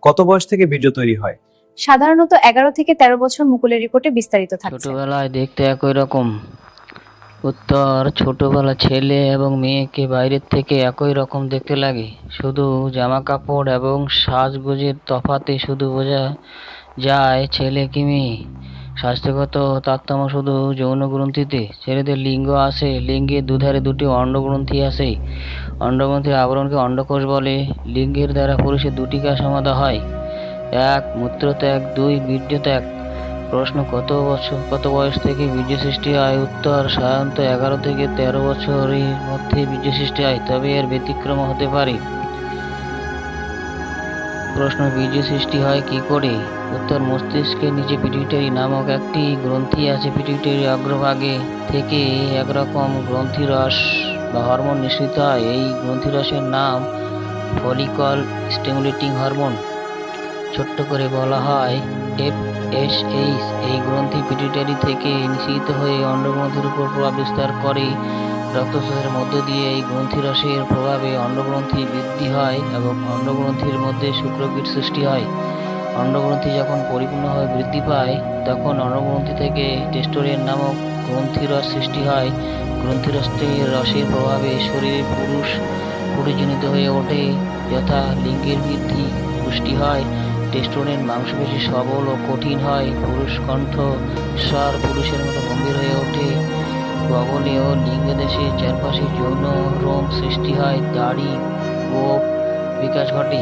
কত বয়স থেকে বীর্য তৈরি হয়? সাধারণত 11 থেকে 13 বছর মুকুলের রিপোর্টে বিস্তারিত থাকছে। ছোটবেলায় দেখতে একই রকম। উত্তর: ছোটবেলা ছেলে এবং মেয়েকে বাইরের থেকে একই রকম দেখতে লাগে, শুধু জামা কাপড় এবং সাজগোজের তফাতে শুধু বোঝা যায় ছেলে কি মেয়ে। স্বাস্থ্যগত তারতম্য শুধু যৌন গ্রন্থিতে। ছেলেদের লিঙ্গ আছে, লিঙ্গের দুধারে দুটি অন্ডগ্রন্থি আছে। অন্ডগ্রন্থির আবরণকে অন্ডকোষ বলে। লিঙ্গের দ্বারা পুরুষের দুটি কাজ সমাধা হয়: 1. মূত্রত্যাগ, 2. বীর্যত্যাগ। প্রশ্ন: কত বয়স থেকে বীর্য সৃষ্টি হয়? উত্তর: সাধারণত 11 থেকে 13 বছরের মধ্যে বীর্য সৃষ্টি হয়, তবে এর ব্যতিক্রম হতে পারে। প্রশ্ন: বীর্য সৃষ্টি হয় কি করে? উত্তর: মস্তিষ্কের নিচে পিটুইটারি নামক একটি গ্রন্থি আছে। পিটুইটারির অগ্রভাগে থেকে একরকম গ্রন্থিরস বা হরমোন নিঃসৃত হয়। এই গ্রন্থিরসের নাম ফলিকল স্টিমুলেটিং হরমোন। ছোট্ট করে বলা হয় FSH। এই গ্রন্থি পিটুইটারি থেকে নিঃসৃত হয়ে অন্ডগ্রন্থির উপর প্রভাব বিস্তার করে। রক্তস্রাবের মধ্য দিয়ে এই গ্রন্থিরসের প্রভাবে অন্ডগ্রন্থি বৃদ্ধি হয় এবং অন্ডগ্রন্থির মধ্যে শুক্রাণুর সৃষ্টি হয়। অন্ডগ্রন্থি যখন পরিপূর্ণভাবে বৃদ্ধি পায়, তখন অন্ডগ্রন্থি থেকে টেস্টোস্টেরন নামক গ্রন্থিরস সৃষ্টি হয়। গ্রন্থিরসের প্রভাবে শরীরে পুরুষজনিত হয়ে ওঠে, যথা লিঙ্গের বৃদ্ধি, পুষ্টি হয়। টেস্টোস্টেরন মাংসপেশি সবল ও কঠিন হয়। পুরুষ কণ্ঠস্বর পুরুষের মতো গম্ভীর হয়ে ওঠে। কবলে ও লিঙ্গদেশের চারপাশে যৌন রোম সৃষ্টি হয়। দাড়ি, গোঁফ বিকাশ ঘটে।